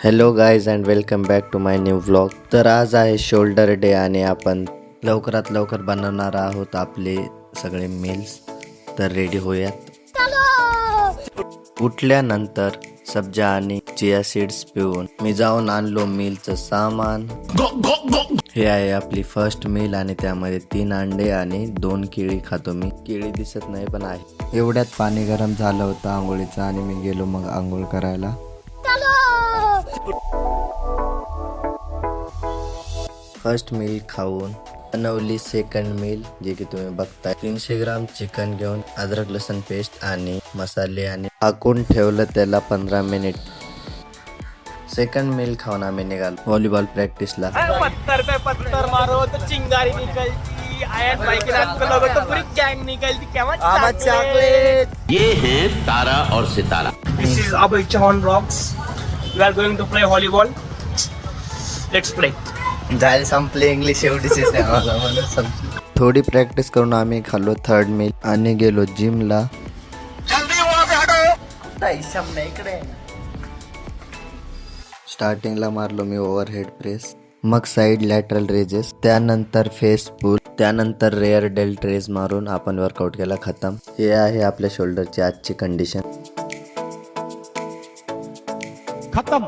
Hello guys and welcome back to my new vlog. तर आज आहे शोल्डर डे आणि आपण लवकरात लवकर बनवणार आहोत आपले सगळे मील्स. तर रेडी होऊयात. उठल्यानंतर सब्जा आणि चिया सीड्स पिऊन मी जाऊन आणलो मीलचं सामान. हे आहे आपली फर्स्ट मील आणि त्यामध्ये 3 अंडे आणि 2 केळी खातो मी. केळी दिसत नाही पण आहे. एवढ्यात पाणी गरम झालं होतं आंघोळीचं आणि मी गेलो मग आंघोळ करायला. फर्स्ट मील खाऊन बनवली सेकंड मील, जे की तुम्ही बघताय. 300 ग्राम चिकन घेऊन अद्रक लसूण पेस्ट आणि मसाले आणि टाकून ठेवलं त्याला 15 मिनिट. सेकंड मील खाऊन आम्ही निघालो व्हॉलीबॉल प्रॅक्टिसला. पत्थर मारो तो चिंगारी निकलती, आयन भाई के रात को लोगों तो पूरी गैंग निकलती. क्या चॉकलेट. ये हैं तारा और सितारा. This is Abhay Chauhan Rocks. We are going to play volleyball. Let's play. झाले संपले इंग्लिश एवढीच थोडी प्रॅक्टिस करून आम्ही खाल्लो थर्ड मील आणि गेलो जिमला. स्टार्टिंगला मारलो मी ओव्हरहेड प्रेस, मग साइड लॅटरल रेजेस, त्यानंतर फेस पुल, त्यानंतर रेअर डेल्ट रेज मारून आपण वर्कआउट केला. खतम. हे आहे आपल्या शोल्डरची आजची कंडिशन. खत्म.